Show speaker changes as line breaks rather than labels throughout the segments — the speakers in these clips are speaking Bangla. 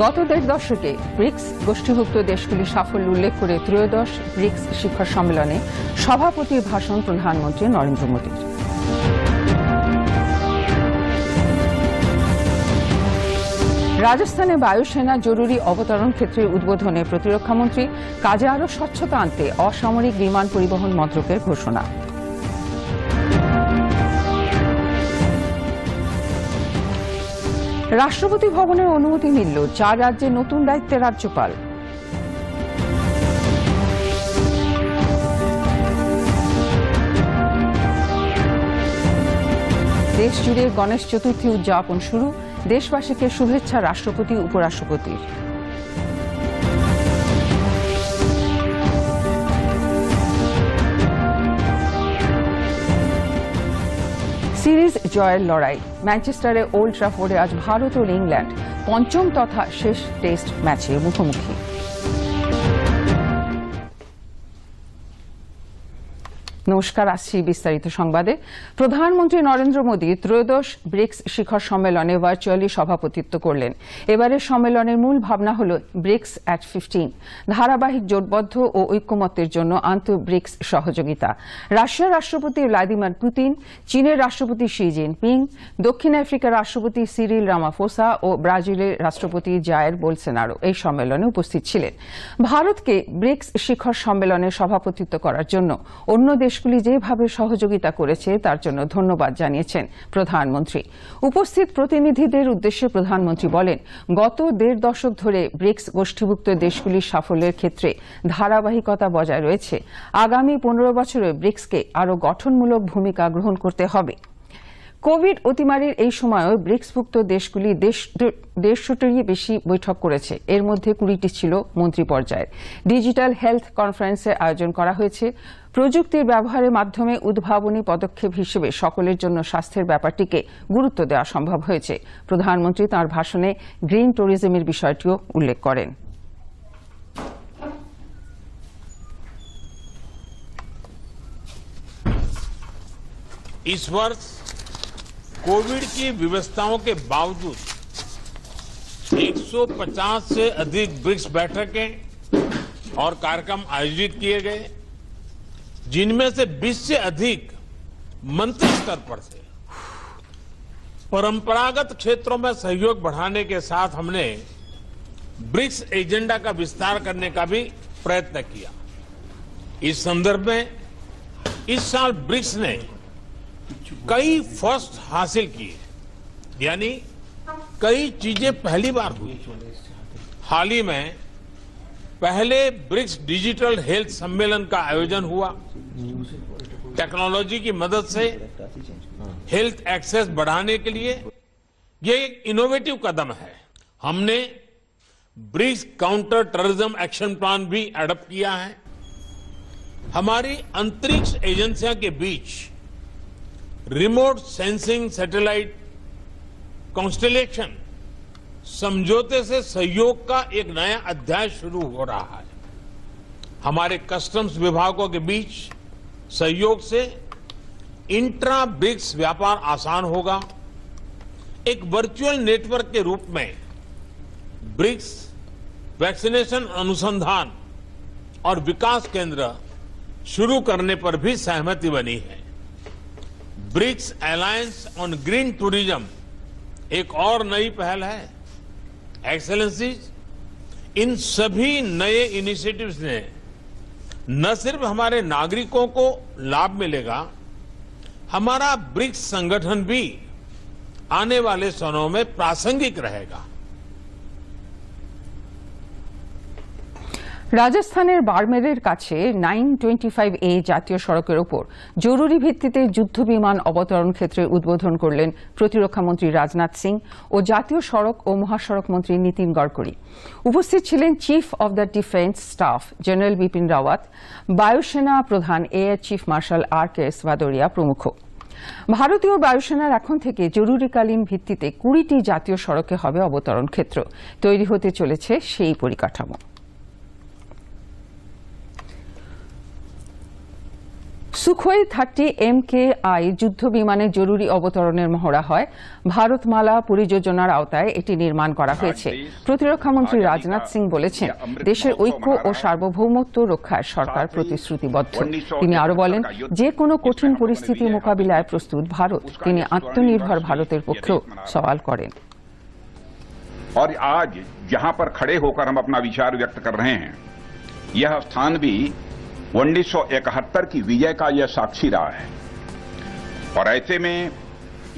গত দেড় দশকে ব্রিক্স গোষ্ঠীভুক্ত দেশগুলির সাফল্য উল্লেখ করে ত্রয়োদশ ব্রিক্স শিখর সম্মেলনে সভাপতির ভাষণ প্রধানমন্ত্রী নরেন্দ্র মোদীর। রাজস্থানে বায়ুসেনা জরুরি অবতরণ ক্ষেত্রের উদ্বোধনে প্রতিরক্ষামন্ত্রী কাজে আরও স্বচ্ছতা আনতে অসামরিক বিমান পরিবহন মন্ত্রকের ঘোষণা। রাষ্ট্রপতি ভবনের অনুমতি মিলল 4 রাজ্যে নতুন দায়িত্বে রাজ্যপাল। দেশ জুড়ে গণেশ চতুর্থী উদযাপন শুরু, দেশবাসীকে শুভেচ্ছা রাষ্ট্রপতি উপরাষ্ট্রপতির। সিরিজ জয়ের লড়াই, ম্যানচেস্টারে ওল্ড ট্রাফোর্ডে আজ ভারত ও ইংল্যান্ড পঞ্চম তথা শেষ টেস্ট ম্যাচে মুখোমুখি। নমস্কার, আসছি বিস্তারিত সংবাদে। প্রধানমন্ত্রী নরেন্দ্র মোদী ত্রয়োদশ ব্রিক্স শিখর সম্মেলনে ভার্চুয়ালি সভাপতিত্ব করলেন। এবারের সম্মেলনের মূল ভাবনা হল ব্রিক্স অ্যাট 15, ধারাবাহিক জোটবদ্ধ ও ঐক্যমত্যের জন্য আন্তঃব্রিক্স সহযোগিতা। রাশিয়ার রাষ্ট্রপতি ভ্লাদিমির পুতিন, চীনের রাষ্ট্রপতি শি জিনপিং, দক্ষিণ আফ্রিকার রাষ্ট্রপতি সিরিল রামাফোসা ও ব্রাজিলের রাষ্ট্রপতি জায়ের বোলসোনারো এই সম্মেলনে উপস্থিত ছিলেন। ভারতকে ব্রিক্স শিখর সম্মেলনে সভাপতিত্ব করার জন্য অন্য দেশগুলি যেভাবে সহযোগিতা করেছে তার জন্য ধন্যবাদ জানিয়েছেন প্রধানমন্ত্রী। উপস্থিত প্রতিনিধিদের উদ্দেশ্যে প্রধানমন্ত্রী বলেন, গত দেড় দশক ধরে ব্রিক্স গোষ্ঠীভুক্ত দেশগুলির সাফল্যের ক্ষেত্রে ধারাবাহিকতা বজায় রয়েছে। আগামী 15 বছরে ব্রিক্সকে আরও গঠনমূলক ভূমিকা গ্রহণ করতে হবে। কোভিড অতিমারির এই সময়ও ব্রিক্সভুক্ত দেশগুলি 150টিরও বেশি বৈঠক করেছে। এর মধ্যে 20টি ছিল মন্ত্রী পর্যায়ের। ডিজিটাল হেলথ কনফারেন্সের আয়োজন করা হয়েছে। প্রযুক্তির ব্যবহারের মাধ্যমে উদ্ভাবনী পদক্ষেপ হিসেবে সকলের জন্য স্বাস্থ্যের ব্যাপারটিকে গুরুত্ব দেওয়া সম্ভব হয়েছে। প্রধানমন্ত্রী তাঁর ভাষণে গ্রিন ট্যুরিজমের বিষয়টিও উল্লেখ করেন।
इस वर्ष कोविड की व्यवस्थाओं के बावजूद 150 से अधिक ब्रिक्स बैठकें और कार्यक्रम आयोजित किए गए, जिनमें से 20 से अधिक मंत्री स्तर पर थे। परंपरागत क्षेत्रों में सहयोग बढ़ाने के साथ हमने ब्रिक्स एजेंडा का विस्तार करने का भी प्रयत्न किया। इस संदर्भ में इस साल ब्रिक्स ने कई फर्स्ट हासिल किए, यानी कई चीजें पहली बार हुई। हाल ही में पहले ब्रिक्स डिजिटल हेल्थ सम्मेलन का आयोजन हुआ। टेक्नोलॉजी की मदद से हेल्थ एक्सेस बढ़ाने के लिए ये एक इनोवेटिव कदम है। हमने BRICS counter terrorism action plan भी एडॉप्ट किया है। हमारी अंतरिक्ष एजेंसियों के बीच रिमोट सेंसिंग सैटेलाइट कॉन्स्टेलेशन समझौते से सहयोग का एक नया अध्याय शुरू हो रहा है। हमारे कस्टम्स विभागों के बीच सहयोग से इंट्रा ब्रिक्स व्यापार आसान होगा। एक वर्चुअल नेटवर्क के रूप में ब्रिक्स वैक्सीनेशन अनुसंधान और विकास केंद्र शुरू करने पर भी सहमति बनी है। BRICS alliance on green tourism एक और नई पहल है। एक्सेलेंसीज, इन सभी नए इनिशिएटिव्स ने न सिर्फ हमारे नागरिकों को लाभ मिलेगा, हमारा ब्रिक्स संगठन भी आने वाले समय में प्रासंगिक रहेगा।
রাজস্থানের বাড়মেরের কাছে 925A জাতীয় সড়কের ওপর জরুরি ভিত্তিতে যুদ্ধ বিমান অবতরণ ক্ষেত্রের উদ্বোধন করলেন প্রতিরক্ষামন্ত্রী রাজনাথ সিং ও জাতীয় সড়ক ও মহাসড়ক মন্ত্রী নীতিন গডকরি। উপস্থিত ছিলেন chief of the defence staff general Bipin Rawat, বায়ুসেনা প্রধান air chief marshal RKS Bhadauria প্রমুখ। ভারতীয় বায়ুসেনার এখন থেকে জরুরিকালীন ভিত্তিতে 20টি জাতীয় সড়কে হবে অবতরণ ক্ষেত্র। তৈরি হতে চলেছে সেই পরিকাঠামো। সুখোই 30 MKI যুদ্ধ বিমানের জরুরি অবতরণের মহড়া হয়। ভারতমালা পরিযোজনার আওতায় এটি নির্মাণ করা হয়েছে। প্রতিরক্ষা মন্ত্রী রাজনাথ সিং বলেছেন, দেশের ঐক্য ও সার্বভৌমত্ব রক্ষায় সরকার প্রতিশ্রুতিবদ্ধ। তিনি আরো বলেন, যে কোনো কঠিন পরিস্থিতি মোকাবিলায় প্রস্তুত ভারত। তিনি আত্মনির্ভর ভারতের পক্ষেও সওয়াল করেন।
और आज जहां पर खड़े होकर हम अपना विचार व्यक्त कर रहे हैं, यह स्थान भी 1971 की विजय का यह साक्षी रहा है। और ऐसे में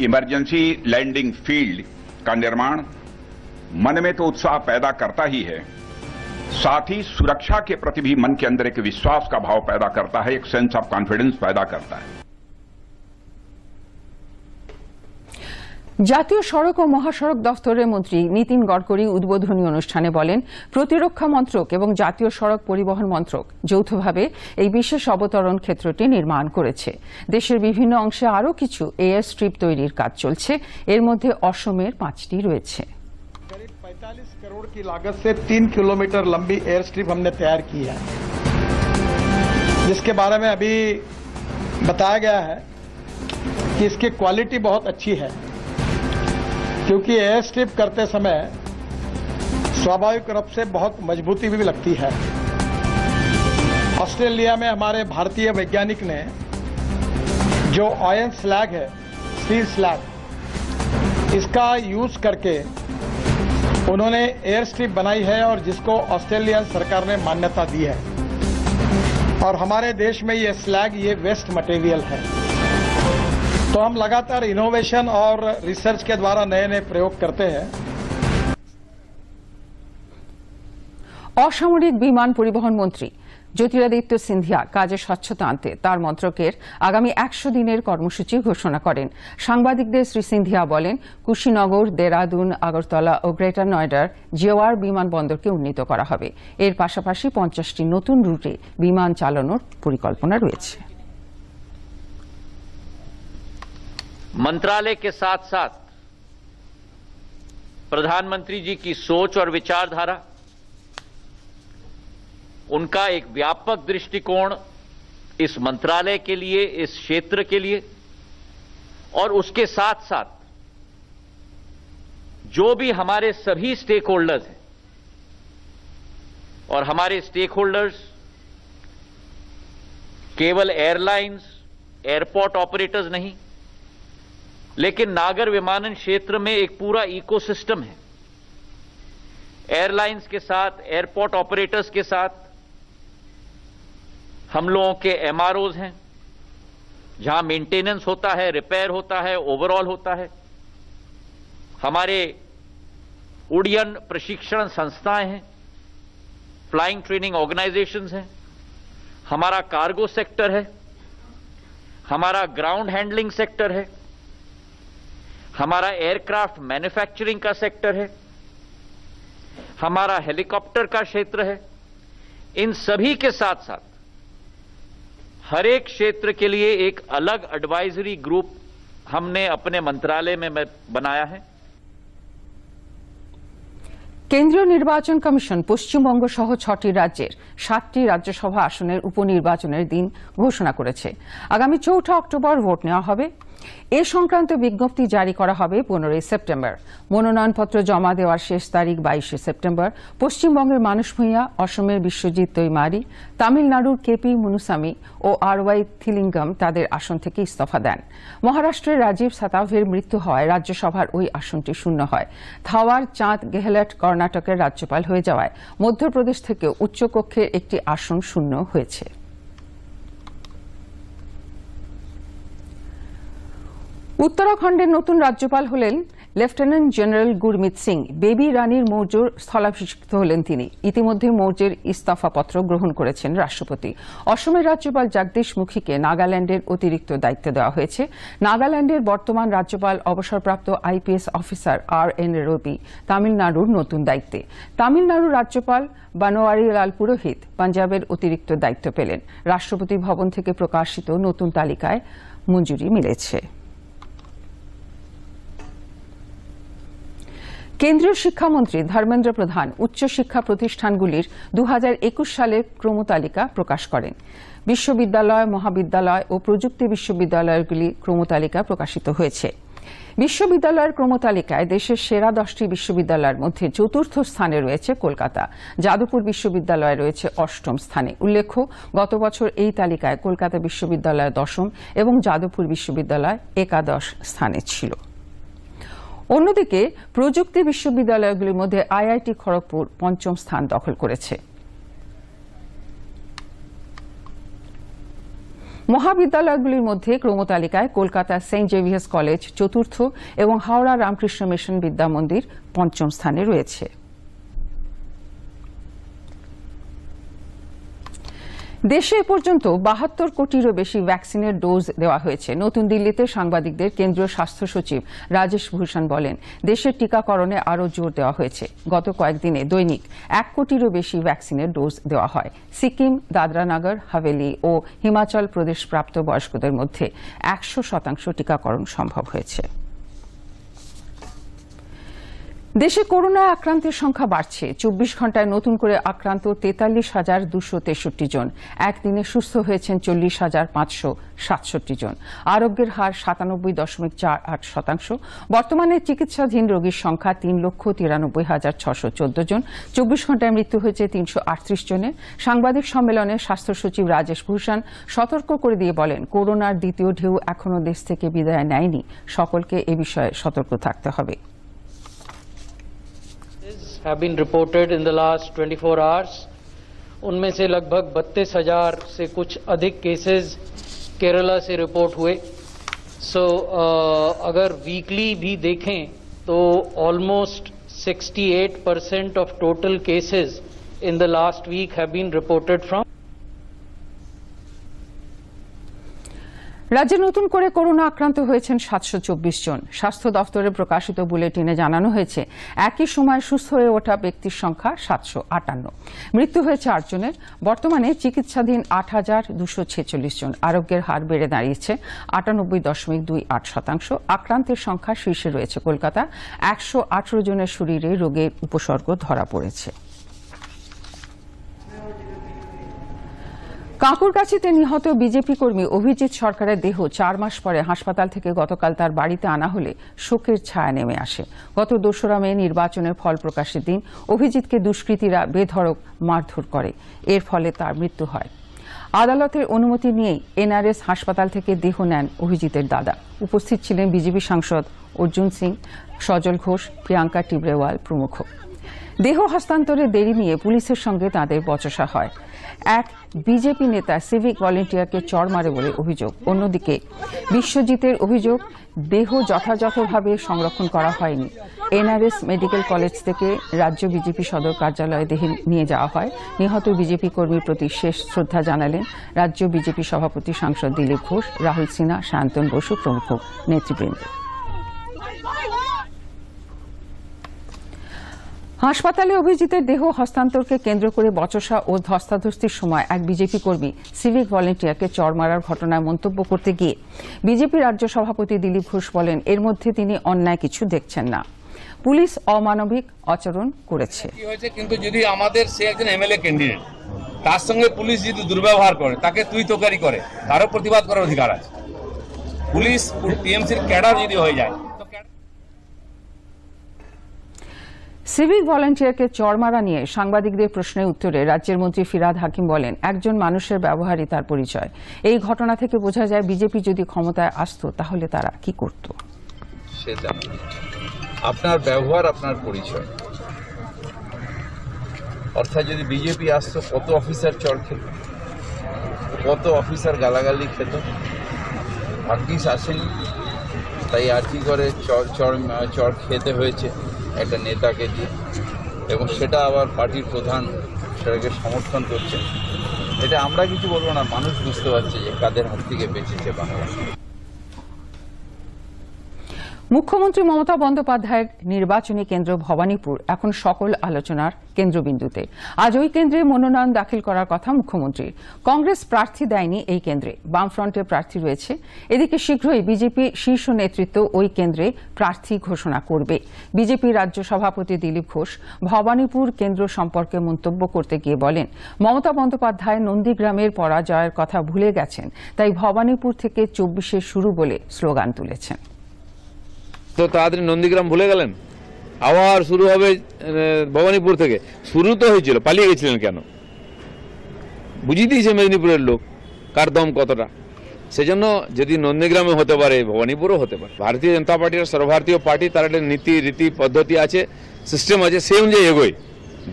इमरजेंसी लैंडिंग फील्ड का निर्माण मन में तो उत्साह पैदा करता ही है, साथ ही सुरक्षा के प्रति भी मन के अंदर एक विश्वास का भाव पैदा करता है, एक सेंस ऑफ कॉन्फिडेंस पैदा करता है।
জাতীয় সড়ক ও মহাসড়ক দফতরের মন্ত্রী নীতিন গডকরি উদ্বোধনী অনুষ্ঠানে বলেন, প্রতিরক্ষা মন্ত্রক এবং জাতীয় সড়ক পরিবহন মন্ত্রক যৌথভাবে এই বিশেষ অবতরণ ক্ষেত্রটি নির্মাণ করেছে। দেশের বিভিন্ন অংশে আরও কিছু এয়ার স্ট্রিপ তৈরির কাজ চলছে। এর মধ্যে অসমের 5টি রয়েছে।
करीब 45 करोड़ की लागत से 3 किलोमीटर लंबी एयर स्ट्रिप हमने तैयार की है, जिसके बारे में अभी बताया गया है कि इसकी क्वालिटी बहुत अच्छी है, क्योंकि एयर स्ट्रिप करते समय स्वाभाविक रूप से बहुत मजबूती भी लगती है। ऑस्ट्रेलिया में हमारे भारतीय वैज्ञानिक ने जो आयरन स्लैग है, स्टील स्लैग, इसका यूज करके उन्होंने एयर स्ट्रिप बनाई है और जिसको ऑस्ट्रेलियन सरकार ने मान्यता दी है। और हमारे देश में ये स्लैग, ये वेस्ट मटेरियल है। तो हम लगातार इनोवेशन और रिसर्च के द्वारा नए नए प्रयोग करते हैं।
অসামরিক বিমান পরিবহন মন্ত্রী জ্যোতিরাদিত্য সিন্ধিয়া কাজে স্বচ্ছতা আনতে তার মন্ত্রকের আগামী 100 দিনের কর্মসূচি ঘোষণা করেন। সাংবাদিকদের শ্রী সিন্ধিয়া বলেন, কুশিনগর, দেরাদুন, আগরতলা ও গ্রেটার নয়ডার জেওয়ার বিমানবন্দরকে উন্নীত করা হবে। এর পাশাপাশি 50টি নতুন রুটে বিমান চালানোর পরিকল্পনা রয়েছে।
मंत्रालय के साथ साथ प्रधानमंत्री जी की सोच और विचारधारा, उनका एक व्यापक दृष्टिकोण इस मंत्रालय के लिए, इस क्षेत्र के लिए, और उसके साथ साथ जो भी हमारे सभी स्टेक होल्डर्स हैं, और हमारे स्टेक होल्डर्स केवल एयरलाइंस, एयरपोर्ट ऑपरेटर्स नहीं, लेकिन नागर विमानन क्षेत्र में एक पूरा इकोसिस्टम है। एयरलाइंस के साथ, एयरपोर्ट ऑपरेटर्स के साथ हम लोगों के एमआरओज हैं, जहां मेंटेनेंस होता है, रिपेयर होता है, ओवरऑल होता है। हमारे उड़ियन प्रशिक्षण संस्थाएं हैं, फ्लाइंग ट्रेनिंग ऑर्गेनाइजेशंस हैं, हमारा कार्गो सेक्टर है, हमारा ग्राउंड हैंडलिंग सेक्टर है, हमारा एयरक्राफ्ट मैन्युफैक्चरिंग का सेक्टर है, हमारा हेलीकॉप्टर का क्षेत्र है। इन सभी के साथ साथ हर एक क्षेत्र के लिए एक अलग एडवाइजरी ग्रुप हमने अपने मंत्रालय में बनाया है।
কেন্দ্রীয় নির্বাচন কমিশন পশ্চিমবঙ্গ সহ 6টি রাজ্যের 7টি রাজ্যসভা আসনের উপনির্বাচনের দিন ঘোষণা করেছে। আগামী 4 অক্টোবর ভোট নেওয়া হবে। এ সংক্রান্ত বিজ্ঞপ্তি জারি করা হবে 15 সেপ্টেম্বর। মনোনয়নপত্র জমা দেওয়ার শেষ তারিখ 22 সেপ্টেম্বর। পশ্চিমবঙ্গের মানস ভূঁইয়া, অসমের বিশ্বজিৎ দৈমারি, তামিলনাড়ুর কেপি মুনুসামি ও আরওয়াই থিলিঙ্গম তাদের আসন থেকে ইস্তফা দেন। মহারাষ্ট্রের রাজীব সাতাভের মৃত্যু হওয়ায় রাজ্যসভার ওই আসনটি শূন্য হয়। থাওয়ার চাঁদ গেহলট কর্ণাটকের রাজ্যপাল হয়ে যাওয়ায় মধ্যপ্রদেশ থেকেও উচ্চকক্ষের একটি আসন শূন্য হয়েছে। উত্তরাখণ্ডের নতুন রাজ্যপাল হলেন লেফটেন্যান্ট জেনারেল গুরমিত সিং। বেবি রানীর মৌর্যর স্থলাভিষিক্ত হলেন তিনি। ইতিমধ্যে মৌর্যের ইস্তফাপত্র গ্রহণ করেছেন রাষ্ট্রপতি। অসমের রাজ্যপাল জগদীশ মুখীকে নাগাল্যান্ডের অতিরিক্ত দায়িত্ব দেওয়া হয়েছে। নাগাল্যান্ডের বর্তমান রাজ্যপাল অবসরপ্রাপ্ত আইপিএস অফিসার আর.এন. রবি তামিলনাড়ুর নতুন দায়িত্বে। তামিলনাড়ুর রাজ্যপাল বানোয়ারিলাল পুরোহিত পাঞ্জাবের অতিরিক্ত দায়িত্ব পেলেন। রাষ্ট্রপতি ভবন থেকে প্রকাশিত নতুন তালিকায় মঞ্জুরি মিলেছে। কেন্দ্রীয় শিক্ষামন্ত্রী ধর্মেন্দ্র প্রধান উচ্চশিক্ষা প্রতিষ্ঠানগুলির 2021 সালের ক্রমতালিকা প্রকাশ করেন। বিশ্ববিদ্যালয়, মহাবিদ্যালয় ও প্রযুক্তি বিশ্ববিদ্যালয়গুলি ক্রমতালিকা প্রকাশিত হয়েছে। বিশ্ববিদ্যালয়ের ক্রমতালিকায় দেশের সেরা 10টি বিশ্ববিদ্যালয়ের মধ্যে চতুর্থ স্থানে রয়েছে কলকাতা। যাদবপুর বিশ্ববিদ্যালয় রয়েছে 8ম স্থানে। উল্লেখ্য, গত বছর এই তালিকায় কলকাতা বিশ্ববিদ্যালয় 10ম এবং যাদবপুর বিশ্ববিদ্যালয় 11 স্থানে ছিল। অন্যদিকে প্রযুক্তি বিশ্ববিদ্যালয়গুলির মধ্যে আইআইটি খড়গপুর 5ম স্থান দখল করেছে। মহাবিদ্যালয়গুলির মধ্যে ক্রমতালিকায় কলকাতা সেন্ট জেভিয়ার্স কলেজ 4র্থ এবং হাওড়া রামকৃষ্ণ মিশন বিদ্যা মন্দির 5ম স্থানে রয়েছে। দেশে এ পর্যন্ত 72 কোটিরও বেশি ভ্যাকসিনের ডোজ দেওয়া হয়েছে। নতুন দিল্লিতে সাংবাদিকদের কেন্দ্রীয় স্বাস্থ্য সচিব রাজেশ ভূষণ বলেন, দেশের টিকাকরণে আরও জোর দেওয়া হয়েছে। গত কয়েকদিনে দৈনিক 1 কোটিরও বেশি ভ্যাকসিনের ডোজ দেওয়া হয়। সিকিম, দাদরানগর হাভেলি ও হিমাচল প্রদেশ প্রাপ্ত বয়স্কদের মধ্যে 100% টিকাকরণ সম্ভব হয়েছে। দেশে করোনা আক্রান্তের সংখ্যা বাড়ছে। 24 ঘণ্টায় নতুন করে আক্রান্ত 43,263 জন। একদিনে সুস্থ হয়েছেন 40,567 জন। আরোগ্যের হার 97.48%। বর্তমানে চিকিৎসাধীন রোগীর সংখ্যা 3,93,614 জন। 24 ঘণ্টায় মৃত্যু হয়েছে 338 জনের। সাংবাদিক সম্মেলনে স্বাস্থ্য সচিব রাজেশ ভূষণ সতর্ক করে দিয়ে বলেন, করোনার দ্বিতীয় ঢেউ এখনও দেশ থেকে বিদায় নেয়নি। সকলকে এ বিষয়ে সতর্ক থাকতে হবে।
have been reported in the last 24 hours. उनमें से लगभग 32,000 से कुछ अधिक केसेस केरला से रिपोर्ट हुए। अगर वीकली भी देखें तो almost 68% of total cases in the last week have been reported from
রাজ্যে নতুন করে করোনা আক্রান্ত হয়েছেন 724 জন। স্বাস্থ্য দফতরের প্রকাশিত বুলেটিনে জানানো হয়েছে, একই সময় সুস্থ হয়ে ওঠা ব্যক্তির সংখ্যা 758। মৃত্যু হয়েছে 8 জনের। বর্তমানে চিকিৎসাধীন 8,246 জন। আরোগ্যের হার বেড়ে দাঁড়িয়েছে 98.28%। আক্রান্তের সংখ্যা শীর্ষে রয়েছে কলকাতা। 118 জনের শরীরে রোগের উপসর্গ ধরা পড়েছে। কাঁকুরগাছিতে নিহত বিজেপি কর্মী অভিজিৎ সরকারের দেহ 4 মাস পরে হাসপাতাল থেকে গতকাল তার বাড়িতে আনা হলে শোকের ছায়া নেমে আসে। গত 2রা মে নির্বাচনের ফল প্রকাশের দিন অভিজিৎকে দুষ্কৃতীরা বেধড়ক মারধর করে। এর ফলে তার মৃত্যু হয়। আদালতের অনুমতি নিয়েই এনআরএস হাসপাতাল থেকে দেহ নেন অভিজিতের দাদা। উপস্থিত ছিলেন বিজেপি সাংসদ অর্জুন সিং, সজল ঘোষ, প্রিয়াঙ্কা টিবরেওয়াল প্রমুখ। দেহ হস্তান্তরে দেরি নিয়ে পুলিশের সঙ্গে তাঁদের বচসা হয়। এক বিজেপি নেতা সিভিক ভলেন্টিয়ারকে চড় মারে বলে অভিযোগ। অন্যদিকে বিশ্বজিতের অভিযোগ, দেহ যথাযথভাবে সংরক্ষণ করা হয়নি। এনআরএস মেডিকেল কলেজ থেকে রাজ্য বিজেপি সদর কার্যালয়ে দেহ নিয়ে যাওয়া হয়। নিহত বিজেপি কর্মীর প্রতি শেষ শ্রদ্ধা জানালেন রাজ্য বিজেপি সভাপতি সাংসদ দিলীপ ঘোষ, রাহুল সিনহা, সায়ন্তন বসু প্রমুখ নেতৃবৃন্দ। হাসপাতালে অভিজিতের দেহ হস্তান্তরকে কেন্দ্র করে বচসা ও ধস্তাধস্তির সময় এক বিজেপি কর্মী সিভিক ভলেন্টিয়ারকে চড় মারার ঘটনায় মন্তব্য করতে গিয়ে বিজেপি রাজ্য সভাপতি দিলীপ ঘোষ বলেন, এর মধ্যে তিনি অন্যায় কিছু দেখছেন না। পুলিশ অমানবিক আচরণ করেছে।
কিন্তু যদি আমাদের সে একজন এমএলএ ক্যান্ডিডেট, তার সঙ্গে পুলিশ যদি দুর্ব্যবহার করে, তাকে তুই তোকারি করে, তারও প্রতিবাদ করার অধিকার আছে। পুলিশ টিএমসির ক্যাডার যদি হয়ে যায়।
সিভিক ভলেন্টিয়ারকে চড় মারা নিয়ে সাংবাদিকদের প্রশ্নের উত্তরে রাজ্যের মন্ত্রী ফিরহাদ হাকিম বলেন, একজন মানুষের ব্যবহারই তার পরিচয়। এই ঘটনা থেকে বোঝা যায় বিজেপি যদি ক্ষমতায় আসতো তাহলে তারা কি করত।
সেটা আপনার ব্যবহার, আপনার পরিচয়। অর্থাৎ যদি বিজেপি আসতো, কত অফিসার চড় খেত, কত অফিসার গালাগালি খেত। ভাগ্যিস আসেনি, তাই আর কি করে চড় খেতে হয়েছে একটা নেতাকে দিয়ে, এবং সেটা আবার পার্টির প্রধান সেটাকে সমর্থন করছে। এটা আমরা কিছু বলবো না, মানুষ বুঝতে পারছে যে কাদের হাত থেকে বেঁচেছে বাংলা।
মুখ্যমন্ত্রী মমতা বন্দ্যোপাধ্যায়ের নির্বাচনী কেন্দ্র ভবানীপুর এখন সকল আলোচনার কেন্দ্রবিন্দুতে। আজ ওই কেন্দ্রে মনোনয়ন দাখিল করার কথা মুখ্যমন্ত্রীর। কংগ্রেস প্রার্থী দেয়নি এই কেন্দ্রে, বামফ্রন্টের প্রার্থী রয়েছে। এদিকে শীঘ্রই বিজেপি শীর্ষ নেতৃত্ব ওই কেন্দ্রে প্রার্থী ঘোষণা করবে। বিজেপি রাজ্য সভাপতি দিলীপ ঘোষ ভবানীপুর কেন্দ্র সম্পর্কে মন্তব্য করতে গিয়ে বলেন, মমতা বন্দ্যোপাধ্যায় নন্দীগ্রামের পরাজয়ের কথা ভুলে গেছেন, তাই ভবানীপুর থেকে 24-এ শুরু বলে স্লোগান তুলেছেন।
তো তাড়াতাড়ি নন্দীগ্রাম ভুলে গেলেন, আবার শুরু হবে ভবানীপুর থেকে। শুরু তো হয়েছিল, পালিয়ে গেছিলেন কেন? বুঝিয়ে দিয়েছে মেদিনীপুরের লোক কার দম কতটা। সেজন্য যদি নন্দীগ্রামে হতে পারে, ভবানীপুরও হতে পারে। ভারতীয় জনতা পার্টির সর্বভারতীয় পার্টি, তার একটা নীতি রীতি পদ্ধতি আছে, সিস্টেম আছে, সে অনুযায়ী এগোয়।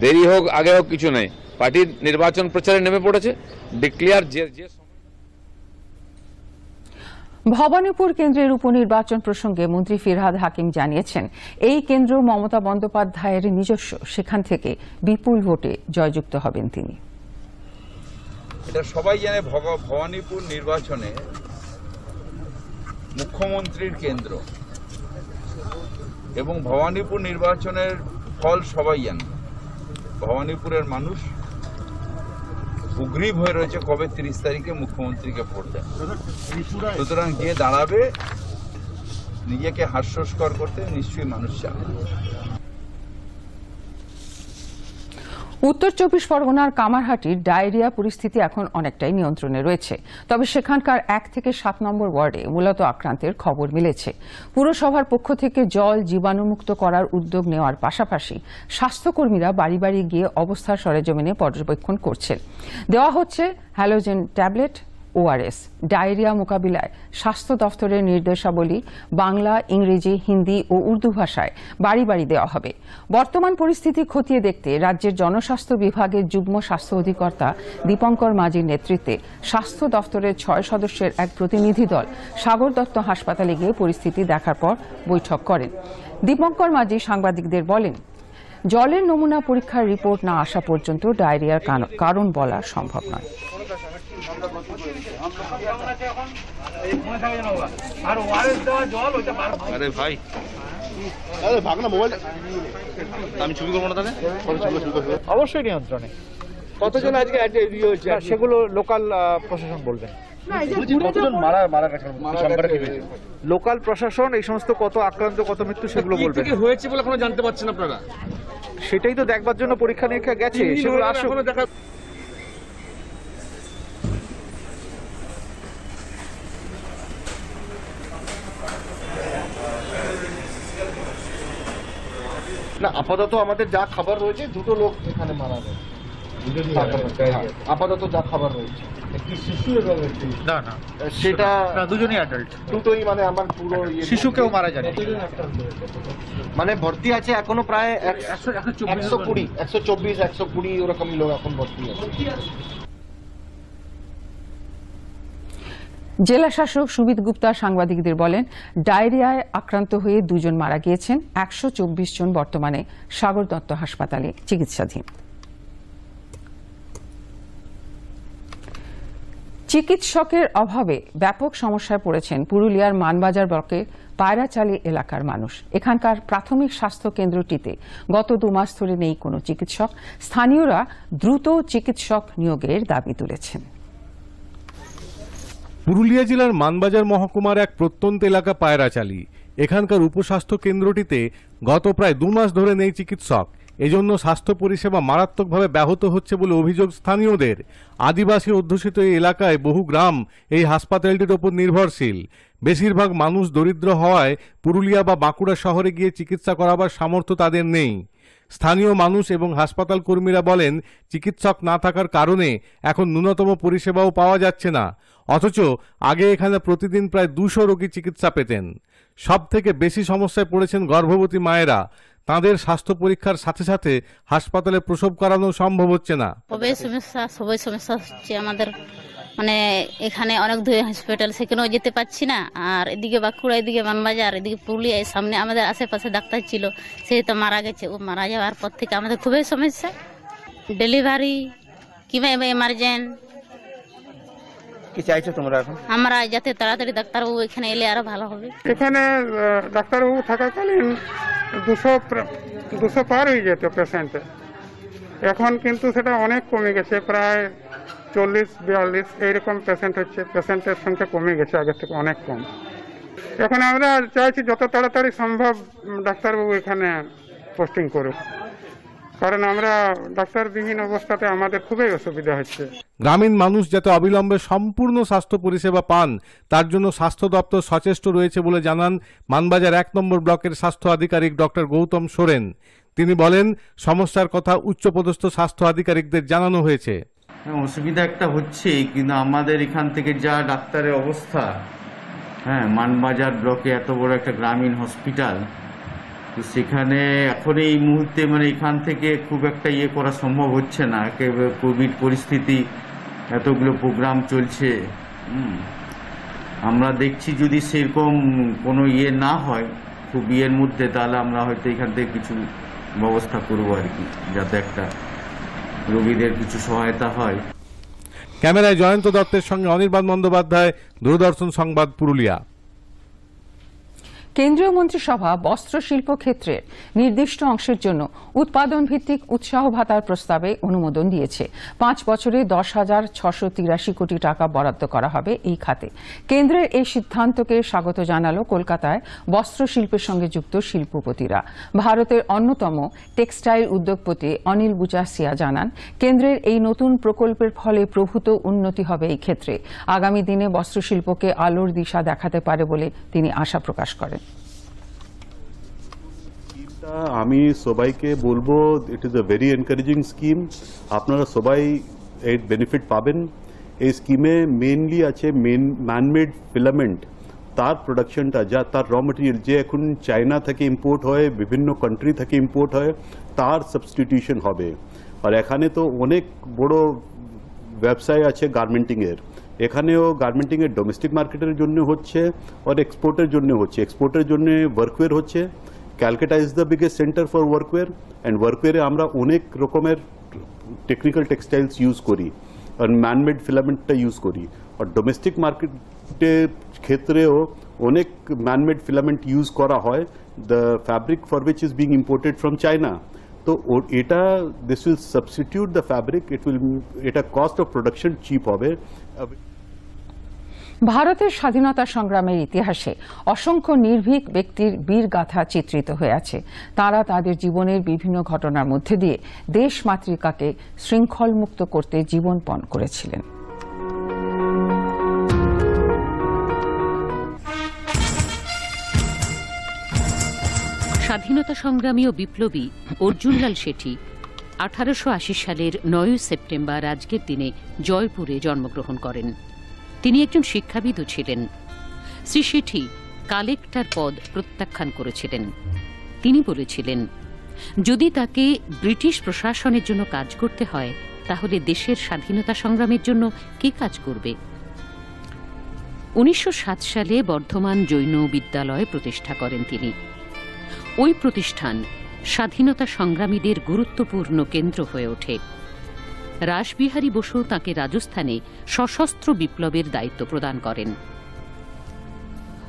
দেরি হোক আগে হোক কিছু নাই, পার্টির নির্বাচন প্রচারে নেমে পড়েছে। ডিক্লেয়ার যে
ভবানীপুর কেন্দ্রের উপনির্বাচন প্রসঙ্গে মন্ত্রী ফিরহাদ হাকিম জানিয়েছেন, এই কেন্দ্র মমতা বন্দ্যোপাধ্যায়ের নিজস্ব, সেখান থেকে বিপুল ভোটে জয়যুক্ত হবেন তিনি।
এটা সবাই জানে, ভবানীপুর নির্বাচনে মুখ্যমন্ত্রীর কেন্দ্র এবং ভবানীপুর নির্বাচনের ফল সবাই জানে। ভবানীপুরের মানুষ উগ্রীব হয়ে রয়েছে কবে 30 তারিখে মুখ্যমন্ত্রীকে ভোট দেন। সুতরাং যে দাঁড়াবে নিজেকে হাস্যস্কর করতে নিশ্চয়ই মানুষ চায়।
উত্তর 24 পরগনার কামারহাটির ডায়রিয়া পরিস্থিতি এখন অনেকটাই নিয়ন্ত্রণে রয়েছে। তবে সেখানকার 1 থেকে 7 নম্বর ওয়ার্ডে মূলত আক্রান্তের খবর মিলেছে। পুরসভার পক্ষ থেকে জল জীবাণুমুক্ত করার উদ্যোগ নেওয়ার পাশাপাশি স্বাস্থ্যকর্মীরা বাড়ি বাড়ি গিয়ে অবস্থার সরেজমিনে পর্যবেক্ষণ করছেন। দেওয়া হচ্ছে হ্যালোজেন ট্যাবলেট, ORS। ডায়রিয়া মোকাবিলায় স্বাস্থ্য দফতরের নির্দেশাবলী বাংলা, ইংরেজি, হিন্দি ও উর্দু ভাষায় বাড়ি বাড়ি দেওয়া হবে। বর্তমান পরিস্থিতি খতিয়ে দেখতে রাজ্যের জনস্বাস্থ্য বিভাগের যুগ্ম স্বাস্থ্য অধিকর্তা দীপঙ্কর মাঝির নেতৃত্বে স্বাস্থ্য দফতরের 6 সদস্যের এক প্রতিনিধি দল সাগর দত্ত হাসপাতালে গিয়ে পরিস্থিতি দেখার পর বৈঠক করেন। দীপঙ্কর মাঝি সাংবাদিকদের বলেন, জলের নমুনা পরীক্ষার রিপোর্ট না আসা পর্যন্ত ডায়রিয়ার কারণ বলা সম্ভব নয়।
অবশ্যই নিয়ন্ত্রণে।
কতজন আজকে
সেগুলো লোকাল প্রশাসন বলবেন। লোকাল প্রশাসন এই সমস্ত কত আক্রান্ত, কত মৃত্যু সেগুলো বলবেন।
হয়েছে বলে এখনো জানতে পারছেন আপনারা?
সেটাই তো দেখবার জন্য পরীক্ষা নিরীক্ষা গেছে, সেগুলো আসলে দেখা।
না, আপাতত আমাদের যা খাবার রয়েছে, 2টো লোক এখানে মারা যায় আপাতত যা খাবার রয়েছে। একটি শিশু এবং একটি
না
সেটা
দুজনই অ্যাডাল্ট,
দুটোই মানে আমার পুরো
শিশুকেও মারা যায়।
মানে ভর্তি আছে এখনো প্রায় 120 ওরকমই লোক এখন ভর্তি আছে।
জেলা শাসক সুবিদ গুপ্তা সাংবাদিকদের বলেন, ডায়রিয়ায় আক্রান্ত হয়ে 2 জন মারা গিয়েছেন। 124 জন বর্তমানে সাগর দত্ত হাসপাতালে চিকিৎসাধীন। চিকিৎসকের অভাবে ব্যাপক সমস্যায় পড়েছেন পুরুলিয়ার মানবাজার ব্লকের পায়রাচালি এলাকার মানুষ। এখানকার প্রাথমিক স্বাস্থ্য কেন্দ্রটিতে গত 2 মাস ধরে নেই কোনো চিকিৎসক। স্থানীয়রা দ্রুত চিকিৎসক নিয়োগের দাবি তুলেছেন।
পুরুলিয়া জেলার মানবাজার মহকুমার এক প্রত্যন্ত এলাকা পায়রাচালি। এখানকার উপস্বাস্থ্য কেন্দ্রটিতে গত প্রায় 2 মাস ধরে নেই চিকিৎসক। এজন্য স্বাস্থ্য পরিষেবা মারাত্মকভাবে ব্যাহত হচ্ছে বলে অভিযোগ স্থানীয়দের। আদিবাসী অধ্যুষিত এই এলাকায় বহু গ্রাম এই হাসপাতালটির ওপর নির্ভরশীল। বেশিরভাগ মানুষ দরিদ্র হওয়ায় পুরুলিয়া বা বাঁকুড়া শহরে গিয়ে চিকিৎসা করাবার সামর্থ্য তাদের নেই। স্থানীয় মানুষ এবং হাসপাতাল কর্মীরা বলেন, চিকিৎসক না থাকার কারণে এখন ন্যূনতম পরিষেবাও পাওয়া যাচ্ছে না। অথচ আগে এখানে প্রতিদিন প্রায় 200 রোগী চিকিৎসা পেতেন। সব থেকে বেশি সমস্যায় পড়েছেন গর্ভবতী মায়েরা। তাদের স্বাস্থ্য পরীক্ষার সাথে সাথে হাসপাতালে প্রসব করানো সম্ভব হচ্ছে না।
সবাই সমস্যা হচ্ছে আমাদের, মানে এখানে অনেক দূরে হসপিটাল, সেখানেও যেতে পারছি না। আর এদিকে বাঁকুড়া, এদিকে মানবাজার, এদিকে পুরুলিয়া, সামনে আমাদের আশেপাশে ডাক্তার ছিল, সে তো মারা গেছে। ও মারা যাওয়ার পর থেকে আমাদের খুবই সমস্যা। ডেলিভারি কিংবা এমার্জেন্সি
কি চাইছো তোমরা এখন?
আমরা যাতে তাড়াতাড়ি ডাক্তারবাবু এখানে এলে আরো ভালো হবে।
এখানে ডাক্তারবাবু থাকাকালীন 200 পার হয়ে যেত পেশেন্টে, এখন কিন্তু সেটা অনেক কমে গেছে, প্রায় 40-42 এইরকম পেশেন্ট হচ্ছে। পেশেন্টের সংখ্যা কমে গেছে আগের থেকে অনেক কম। এখন আমরা চাইছি যত তাড়াতাড়ি সম্ভব ডাক্তারবাবু এখানে পোস্টিং করুক, কারণ আমরা ডাক্তারবিহীন অবস্থাতে আমাদের খুবই অসুবিধা হচ্ছে।
গ্রামীণ মানুষ যাতে অবিলম্বে সম্পূর্ণ স্বাস্থ্য পরিষেবা পান তার জন্য স্বাস্থ্য দপ্তর সচেষ্ট রয়েছে বলে জানান মানবাজার 1 নম্বর ব্লকের স্বাস্থ্য আধিকারিক ডক্টর গৌতম সোরেন। তিনি বলেন, সমস্যার কথা উচ্চপদস্থ স্বাস্থ্য আধিকারিকদের জানানো হয়েছে।
অসুবিধা একটা হচ্ছে, কিন্তু আমাদের এখান থেকে যা ডাক্তারের অবস্থা, মানবাজার ব্লকে এত বড় একটা গ্রামীণ হসপিটাল, তো সেখানে এখন এই মুহূর্তে এখান থেকে খুব একটা করা সম্ভব হচ্ছে না। কোভিড পরিস্থিতি, এতগুলো প্রোগ্রাম চলছে। আমরা দেখছি যদি সেরকম কোনো না হয় খুব মধ্যে, তাহলে আমরা হয়তো এখান থেকে কিছু ব্যবস্থা করবো আর কি, যাতে একটা রোগীদের কিছু সহায়তা হয়।
ক্যামেরায় জয়ন্ত দত্তের সঙ্গে অনির্বাণ বন্দ্যোপাধ্যায়, দূরদর্শন সংবাদ, পুরুলিয়া।
কেন্দ্রীয় মন্ত্রিসভা বস্ত্র শিল্প ক্ষেত্রের নির্দিষ্ট অংশের জন্য উৎপাদন ভিত্তিক উৎসাহ ভাতার প্রস্তাবে অনুমোদন দিয়েছে। 5 বছরে 10,683 কোটি টাকা বরাদ্দ করা হবে এই খাতে। কেন্দ্রের এই সিদ্ধান্তকে স্বাগত জানালো কলকাতায় বস্ত্র শিল্পের সঙ্গে যুক্ত শিল্পপতিরা। ভারতের অন্যতম টেক্সটাইল উদ্যোগপতি অনিল বুচাসিয়া জানান, কেন্দ্রের এই নতুন প্রকল্পের ফলে প্রভূত উন্নতি হবে এই ক্ষেত্রে। আগামী দিনে বস্ত্রশিল্পকে আলোর দিশা দেখাতে পারে বলে তিনি আশা প্রকাশ করেন।
আমি সবাইকে বলবো, it is a very encouraging scheme. আপনারা সবাই এর বেনিফিট পাবেন। এই স্কিমে মেইনলি আছে ম্যানমেড ফিলামেন্ট, তার প্রোডাকশনটা, যা তার র মেটেরিয়াল যে এখন চায়না থেকে ইম্পোর্ট হয়, বিভিন্ন কান্ট্রি থেকে ইম্পোর্ট হয়, তার সাবস্টিটিউশন হবে। আর এখানে তো অনেক বড় ব্যবসায় আছে গার্মেন্টিংয়ের। এখানেও গার্মেন্টিংয়ের ডোমেস্টিক মার্কেটের জন্য হচ্ছে আর এক্সপোর্টের জন্য হচ্ছে। এক্সপোর্টের জন্য ওয়ার্কওয়্যার হচ্ছে। Calcutta is the biggest centre for workwear, and ওয়ার্কওয়্যারে আমরা অনেক রকমের টেকনিক্যাল টেক্সটাইলস ইউজ করি আর ম্যানমেড ফিলামেন্টটা ইউজ করি। আর ডোমেস্টিক মার্কেটের ক্ষেত্রেও অনেক ম্যানমেড ফিলামেন্ট ইউজ করা হয়, the fabric for which is being imported from China. তো এটা this will substitute the fabric, এটা কস্ট অফ প্রোডাকশন চিপ হবে।
ভারতের স্বাধীনতা সংগ্রামের ইতিহাসে অসংখ্য নির্ভীক ব্যক্তির বীরগাথা চিত্রিত হয়ে আছে। তারা তাদের জীবনের বিভিন্ন ঘটনার মধ্যে দিয়ে দেশ মাতৃকাকে শৃঙ্খলমুক্ত করতে জীবনপণ করেছিলেন।
স্বাধীনতা সংগ্রামী ও বিপ্লবী অর্জুনলাল শেঠি 1880 সালের 9 সেপ্টেম্বর আজকের দিনে জয়পুরে জন্মগ্রহণ করেন। তিনি একজন শিক্ষাবিদও ছিলেন। শ্রী শেঠি কালেক্টর পদ প্রত্যাখ্যান করেছিলেন। তিনি বলেছিলেন, যদি তাকে ব্রিটিশ প্রশাসনের জন্য কাজ করতে হয় তাহলে দেশের স্বাধীনতা সংগ্রামের জন্য কে কাজ করবে? 1907 সালে বর্ধমান জৈন বিদ্যালয় প্রতিষ্ঠা করেন তিনি। ওই প্রতিষ্ঠান স্বাধীনতা সংগ্রামীদের গুরুত্বপূর্ণ কেন্দ্র হয়ে ওঠে। রাসবিহারী বসু তাঁকে রাজস্থানে সশস্ত্র বিপ্লবের দায়িত্ব প্রদান করেন।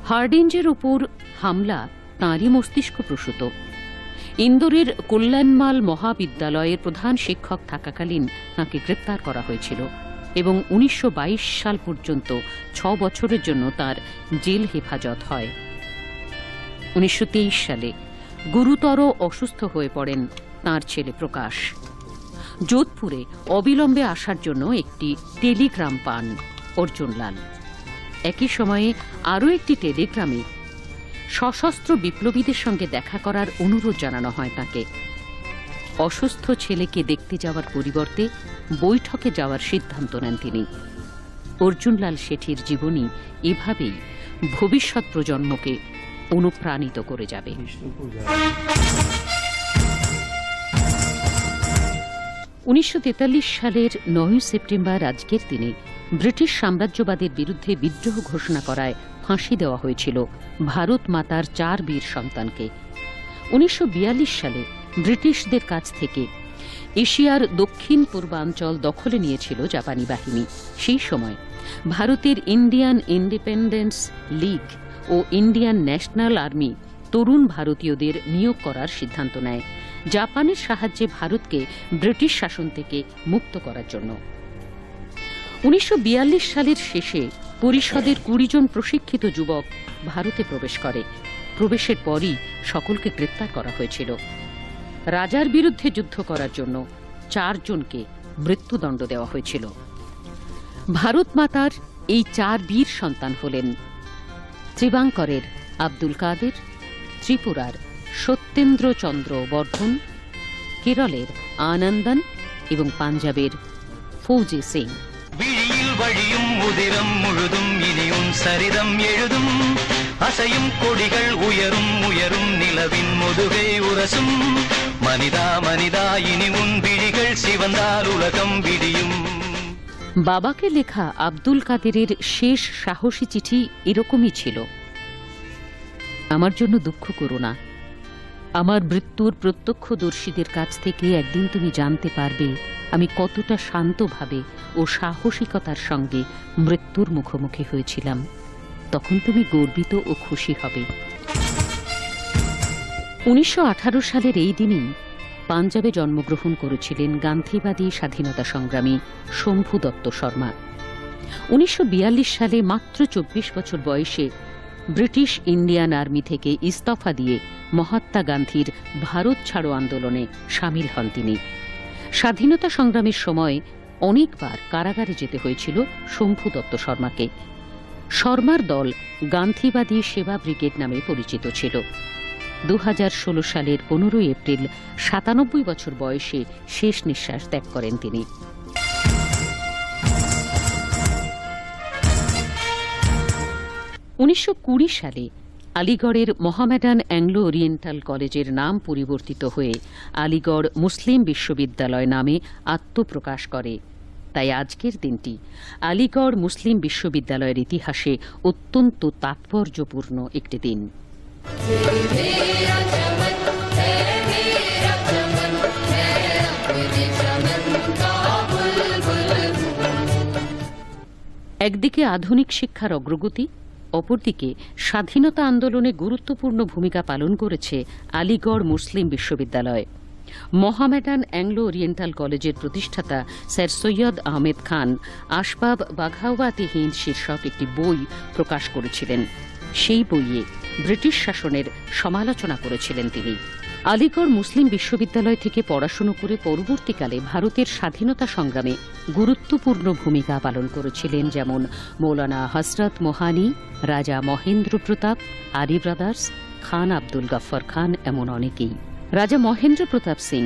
হার্ডিঞ্জের উপর হামলা তাঁরই মস্তিষ্ক প্রসূত। ইন্দোরের কল্যাণমাল মহাবিদ্যালয়ের প্রধান শিক্ষক থাকাকালীন তাঁকে গ্রেপ্তার করা হয়েছিল এবং 1922 সাল পর্যন্ত 6 বছরের জন্য তাঁর জেল হেফাজত হয়। 1923 সালে গুরুতর অসুস্থ হয়ে পড়েন তাঁর ছেলে প্রকাশ। যোধপুরে অবিলম্বে আসার জন্য একটি টেলিগ্রাম পান অর্জুনলাল। একই সময়ে আরও একটি টেলিগ্রামে সশস্ত্র বিপ্লবীদের সঙ্গে দেখা করার অনুরোধ জানানো হয় তাঁকে। অসুস্থ ছেলেকে দেখতে যাওয়ার পরিবর্তে বৈঠকে যাওয়ার সিদ্ধান্ত নেন তিনি। অর্জুনলাল শেঠির জীবনী এভাবেই ভবিষ্যৎ প্রজন্মকে অনুপ্রাণিত করে যাবে। 1943 সালের 9 সেপ্টেম্বর আজকের দিনে ব্রিটিশ সাম্রাজ্যবাদের বিরুদ্ধে বিদ্রোহ ঘোষণা করায় ফাঁসি দেওয়া হয়েছিল ভারত মাতার 4 বীর সন্তানকে। 1942 সালে ব্রিটিশদের কাছ থেকে এশিয়ার দক্ষিণ পূর্বাঞ্চল দখলে নিয়েছিল জাপানি বাহিনী। সেই সময় ভারতের ইন্ডিয়ান ইন্ডিপেন্ডেন্স লীগ ও ইন্ডিয়ান ন্যাশনাল আর্মি তরুণ ভারতীয়দের নিয়োগ করার সিদ্ধান্ত নেয় জাপানের সাহায্যে ভারতকে ব্রিটিশ শাসন থেকে মুক্ত করার জন্য। 1942 সালের শেষে পরিষদের 20 জন প্রশিক্ষিত যুবক ভারতে প্রবেশ করে। প্রবেশের পরই সকলকে গ্রেপ্তার করা হয়েছিল। রাজার বিরুদ্ধে যুদ্ধ করার জন্য 4 জনকে মৃত্যুদণ্ড দেওয়া হয়েছিল। ভারত মাতার এই 4 বীর সন্তান হলেন ত্রিবাঙ্করের আব্দুল কাদের, ত্রিপুরার সত্যেন্দ্র চন্দ্র বর্ধন, কেরলের আনন্দন এবং পাঞ্জাবের ফৌজি সিং।
விழியில் வழியும் உதிரம் முழுதும் இனியும் சரிதம் எழுதும் அசையும் கொடிகள் உயரும் உயரும் நிலவின் முதுகை உரசும் மனிதா மனிதா இனி உன் விழிகள் சிவந்தால் உலகம் விடியும்।
বাবাকে লেখা আব্দুল কাদেরের শেষ সাহসী চিঠি এরকমই ছিল, আমার জন্য দুঃখ করো না। আমার মৃত্যুর প্রত্যক্ষদর্শীদের কাছ থেকে একদিন তুমি জানতে পারবে আমি কতটা শান্তভাবে ও সাহসিকতার সঙ্গে মৃত্যুর মুখোমুখি হয়েছিলাম। তখন তুমি গর্বিত ও খুশি হবে। 1918 সালের এই দিনই পাঞ্জাবে জন্মগ্রহণ করেছিলেন গান্ধীবাদী স্বাধীনতা সংগ্রামী শম্ভু দত্ত শর্মা। 1942 সালে মাত্র 24 বছর বয়সে ব্রিটিশ ইন্ডিয়ান আর্মি থেকে ইস্তফা দিয়ে মহাত্মা গান্ধীর ভারত ছাড়ো আন্দোলনে সামিল হন তিনি। স্বাধীনতা সংগ্রামের সময় অনেকবার কারাগারে যেতে হয়েছিল শম্ভু দত্ত শর্মাকে। শর্মার দল গান্ধীবাদী সেবা ব্রিগেড নামে পরিচিত ছিল। 2016 সালের 15 এপ্রিল 97 বছর বয়সে শেষ নিঃশ্বাস ত্যাগ করেন তিনি। (1920 সালে আলিগড়ের মোহামেডান অ্যাংলো ওরিয়েন্টাল কলেজের নাম পরিবর্তিত হয়ে আলিগড় মুসলিম বিশ্ববিদ্যালয় নামে আত্মপ্রকাশ করে। তাই আজকের দিনটি আলিগড় মুসলিম বিশ্ববিদ্যালয়ের ইতিহাসে অত্যন্ত তাৎপর্যপূর্ণ একটি দিন। একদিকে আধুনিক শিক্ষার অগ্রগতি, অপরদিকে স্বাধীনতা আন্দোলনে গুরুত্বপূর্ণ ভূমিকা পালন করেছে আলিগড় মুসলিম বিশ্ববিদ্যালয়। মোহামেডান অ্যাংলো ওরিয়েন্টাল কলেজের প্রতিষ্ঠাতা স্যার সৈয়দ আহমেদ খান আসবাব বাঘাওয়াতি হিন্দ শীর্ষক একটি বই প্রকাশ করেছিলেন। সেই বইয়ে ব্রিটিশ শাসনের সমালোচনা করেছিলেন তিনি। আলিগড় মুসলিম বিশ্ববিদ্যালয় থেকে পড়াশুনো করে পরবর্তীকালে ভারতের স্বাধীনতা সংগ্রামে গুরুত্বপূর্ণ ভূমিকা পালন করেছিলেন যেমন মৌলানা হযরত মোহানি, রাজা মহেন্দ্র প্রতাপ, আলী ব্রাদার্স, খান আব্দুল গফ্ফর খান, এমন অনেকেই। রাজা মহেন্দ্র প্রতাপ সিং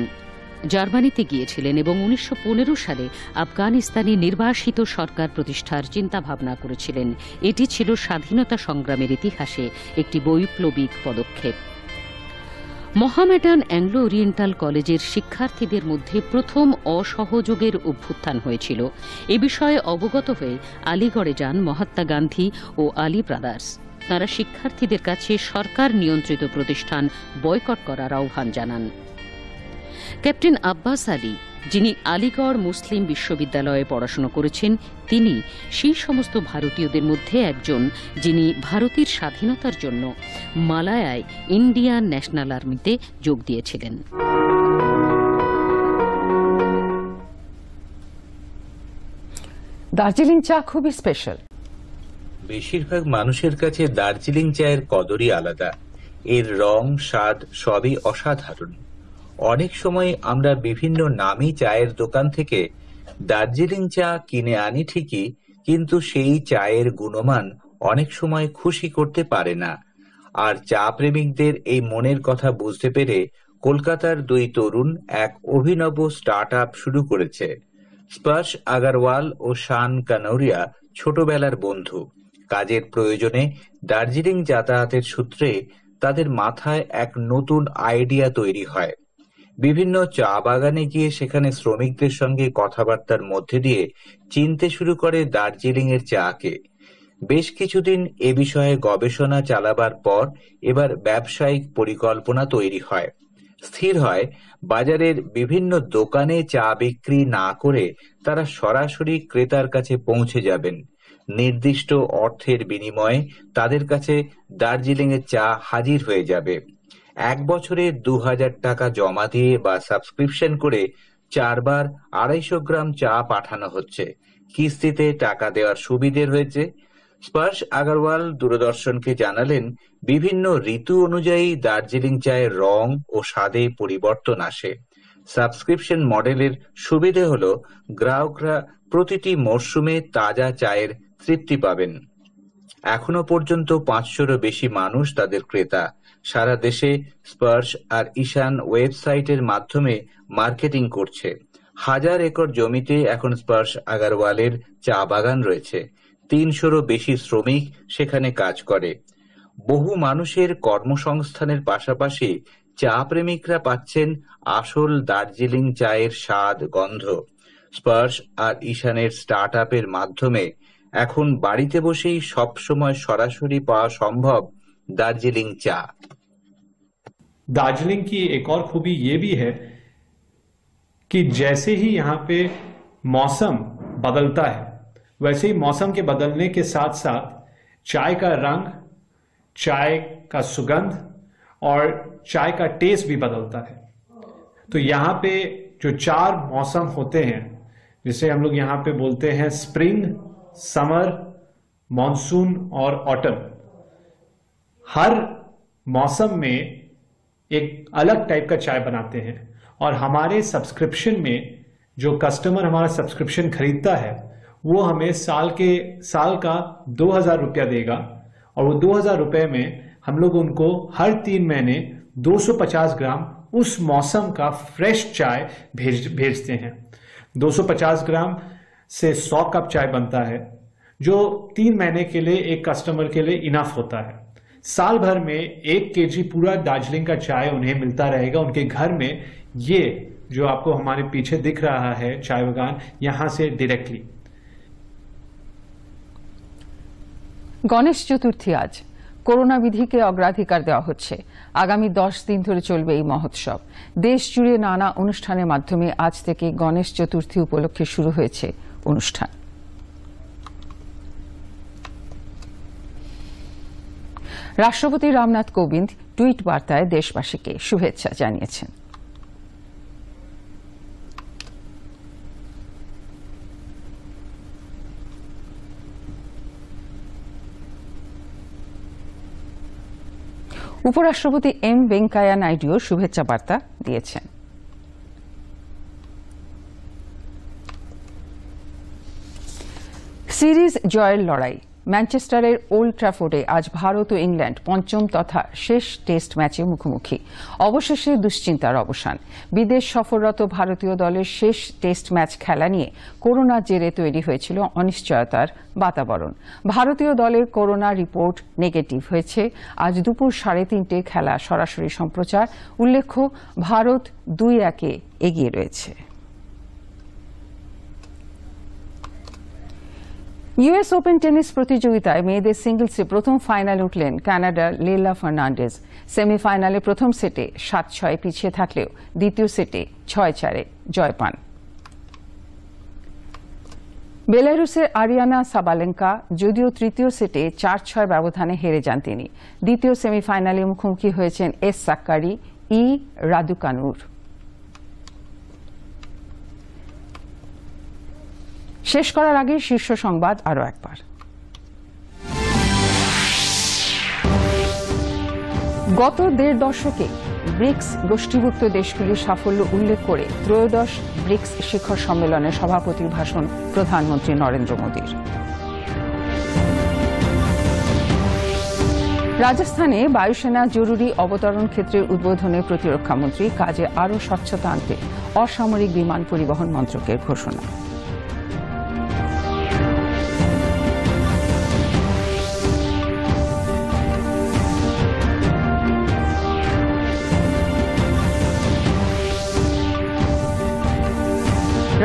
জার্মানিতে গিয়েছিলেন এবং 1915 সালে আফগানিস্তানে নির্বাসিত সরকার প্রতিষ্ঠার চিন্তাভাবনা করেছিলেন। এটি ছিল স্বাধীনতা সংগ্রামের ইতিহাসে একটি বৈপ্লবিক পদক্ষেপ। মোহামেডান অ্যাংলো ওরিয়েন্টাল কলেজের শিক্ষার্থীদের মধ্যে প্রথম অসহযোগের অভ্যুত্থান হয়েছিল। এ বিষয়ে অবগত হয়ে আলিগড়ে যান মহাত্মা গান্ধী ও আলী ব্রাদার্স। তাঁরা শিক্ষার্থীদের কাছে সরকার নিয়ন্ত্রিত প্রতিষ্ঠান বয়কট করার আহ্বান জানান। ক্যাপ্টেন আব্বাস আলী, যিনি আলিগড় মুসলিম বিশ্ববিদ্যালয়ে পড়াশোনা করেছেন, তিনি সেই সমস্ত ভারতীয়দের মধ্যে একজন যিনি ভারতের স্বাধীনতার জন্য মালায়ায় ইন্ডিয়ান ন্যাশনাল আর্মিতে যোগ দিয়েছিলেন।
দার্জিলিং চা খুবই স্পেশাল।
বেশিরভাগ মানুষের কাছে দার্জিলিং চায়ের কদরই আলাদা। এর রং, স্বাদ সবই অসাধারণ। অনেক সময় আমরা বিভিন্ন নামী চায়ের দোকান থেকে দার্জিলিং চা কিনে আনি ঠিকই, কিন্তু সেই চায়ের গুণমান অনেক সময় খুশি করতে পারে না। আর চা প্রেমিকদের এই মনের কথা বুঝতে পেরে কলকাতার 2 তরুণ এক অভিনব স্টার্ট আপ শুরু করেছে। স্পর্শ আগরওয়াল ও শান কানৌরিয়া ছোটবেলার বন্ধু। কাজের প্রয়োজনে দার্জিলিং যাতায়াতের সূত্রে তাদের মাথায় এক নতুন আইডিয়া তৈরি হয়। বিভিন্ন চা বাগানে গিয়ে সেখানে শ্রমিকদের সঙ্গে কথাবার্তার মধ্যে দিয়ে চিনতে শুরু করে দার্জিলিং এর চাকে। বেশ কিছুদিন এ বিষয়ে গবেষণা চালাবার পর এবার ব্যবসায়িক পরিকল্পনা তৈরি হয়। স্থির হয় বাজারের বিভিন্ন দোকানে চা বিক্রি না করে তারা সরাসরি ক্রেতার কাছে পৌঁছে যাবেন। নির্দিষ্ট অর্থের বিনিময়ে তাদের কাছে দার্জিলিংয়ের চা হাজির হয়ে যাবে। 1 বছরে 2000 টাকা জমা দিয়ে বা সাবস্ক্রিপশন করে 4 বার 250 গ্রাম চা পাঠানো হচ্ছে। কিস্তিতে টাকা দেওয়ার সুবিধে রয়েছে। স্পর্শ আগরওয়াল দূরদর্শনকে জানালেন, বিভিন্ন ঋতু অনুযায়ী দার্জিলিং চায়ের রং ও স্বাদে পরিবর্তন আসে। সাবস্ক্রিপশন মডেলের সুবিধে হল গ্রাহকরা প্রতিটি মরশুমে তাজা চায়ের তৃপ্তি পাবেন। এখনো পর্যন্ত 500-এরও বেশি মানুষ তাদের ক্রেতা। সারা দেশে স্পর্শ আর ঈশান ওয়েবসাইটের মাধ্যমে মার্কেটিং করছে। 1000 একর জমিতে এখন স্পর্শ আগরওয়ালের চা বাগান রয়েছে। 300-এরও বেশি শ্রমিক সেখানে কাজ করে। বহু মানুষের কর্মসংস্থানের পাশাপাশি চা প্রেমিকরা পাচ্ছেন আসল দার্জিলিং চায়ের স্বাদ, গন্ধ। স্পর্শ আর ঈশানের স্টার্ট আপের মাধ্যমে এখন বাড়িতে বসেই সবসময় সরাসরি পাওয়া সম্ভব दार्जिलिंग चा।
दार्जिलिंग की एक और खूबी ये भी है कि जैसे ही यहाँ पे मौसम बदलता है, वैसे ही मौसम के बदलने के साथ साथ चाय का रंग, चाय का सुगंध और चाय का टेस्ट भी बदलता है। तो यहाँ पे जो 4 मौसम होते हैं, जिसे हम लोग यहाँ पे बोलते हैं स्प्रिंग, समर, मॉनसून और ऑटम, हर मौसम में एक अलग टाइप का चाय बनाते हैं। और हमारे सब्सक्रिप्शन में जो कस्टमर हमारा सब्सक्रिप्शन खरीदता है, वो हमें साल का 2000 रुपया देगा। और वो 2000 रुपये में हम लोग उनको हर 3 महीने 250 ग्राम उस मौसम का फ्रेश चाय भेजते हैं। 250 ग्राम से 100 कप चाय बनता है, जो 3 महीने के लिए एक कस्टमर के लिए इनफ होता है। साल भर में 1 केजी पूरा दार्जिलिंग का चाय उन्हें मिलता रहेगा उनके घर में। ये जो आपको हमारे पीछे दिख रहा है चाय बागान, यहां से डायरेक्टली।
গণেশ চতুর্থী আজ। করোনা বিধিকে অগ্রাধিকার দেওয়া হচ্ছে। আগামী 10 দিন ধরে চলবে এই মহোৎসব। দেশ জুড়ে নানা অনুষ্ঠানের মাধ্যমে আজ থেকে গণেশ চতুর্থী উপলক্ষে শুরু হয়েছে অনুষ্ঠান। রাষ্ট্রপতি রামনাথ কোবিন্দ টুইট বার্তায় দেশবাসীকে শুভেচ্ছা জানিয়েছেন। উপরাষ্ট্রপতি এম ভেঙ্কাইয়া নাইডুও শুভেচ্ছা বার্তা দিয়েছেন। সিরিজ জয়ের লড়াই। ম্যানচেস্টারের ওল্ড ট্র্যাফোর্ডে আজ ভারত ও ইংল্যান্ড পঞ্চম তথা শেষ টেস্ট ম্যাচে মুখোমুখি। অবশেষে দুশ্চিন্তার অবসান। বিদেশ সফররত ভারতীয় দলের শেষ টেস্ট ম্যাচ খেলা নিয়ে করোনার জেরে তৈরি হয়েছিল অনিশ্চয়তার বাতাবরণ। ভারতীয় দলের করোনা রিপোর্ট নেগেটিভ হয়েছে। আজ দুপুর 3:30 খেলা সরাসরি সম্প্রচার। উল্লেখ্য, ভারত 2-1 এগিয়ে রয়েছে। ইউএস ওপেন টেনিস প্রতিযোগিতায় মেয়েদের সিঙ্গলসে প্রথম ফাইনালে উঠলেন কানাডার লেলা ফার্নান্ডেজ। সেমিফাইনালে প্রথম সেটে 7-6 পিছিয়ে থাকলেও দ্বিতীয় সেটে 6-4 জয় পান। বেলারুসের আরিয়ানা সাবালেঙ্কা যদিও তৃতীয় সেটে 4-6 ব্যবধানে হেরে যান তিনি। দ্বিতীয় সেমিফাইনালে মুখোমুখি হয়েছেন এস সাক্কারি, ই রাদুকানুর। শেষ করার আগে শীর্ষ সংবাদ আরো একবার। গত 1.5 দশকে ব্রিক্স গোষ্ঠীভুক্ত দেশগুলির সাফল্য উল্লেখ করে ত্রয়োদশ ব্রিক্স শিখর সম্মেলনের সভাপতির ভাষণ প্রধানমন্ত্রী নরেন্দ্র মোদীর। রাজস্থানে বায়ুসেনা জরুরি অবতরণ ক্ষেত্রের উদ্বোধনে প্রতিরক্ষামন্ত্রী কাজে আরও স্বচ্ছতা আনতে অসামরিক বিমান পরিবহন মন্ত্রকের ঘোষণা।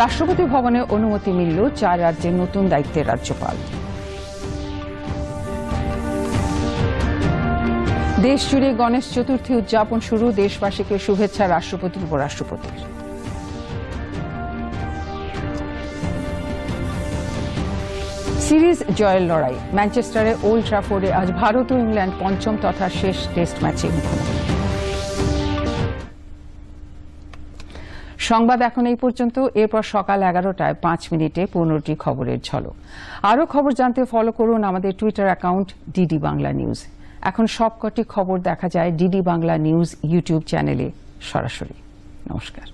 রাষ্ট্রপতি ভবনে অনুমতি মিলল 4 রাজ্যের নতুন দায়িত্বের রাজ্যপাল। দেশ জুড়ে গণেশ চতুর্থী উদযাপন শুরু। দেশবাসীকে শুভেচ্ছা রাষ্ট্রপতি উপরাষ্ট্রপতির। সিরিজ জয়ের লড়াই। ম্যানচেস্টারে ওল্ড ট্রাফোর্ডে আজ ভারত ও ইংল্যান্ড পঞ্চম তথা শেষ টেস্ট ম্যাচে মুখোমুখি। সংবাদ এখন এই পর্যন্ত। এরপর সকাল 11টায় 5 মিনিটে 15টি খবরের ঝলক। আরও খবর জানতে ফলো করুন আমাদের Twitter account DD Bangla news. এখন সবকটি খবর দেখা যায় ডিডি বাংলা নিউজ ইউটিউব চ্যানেলে সরাসরি। নমস্কার।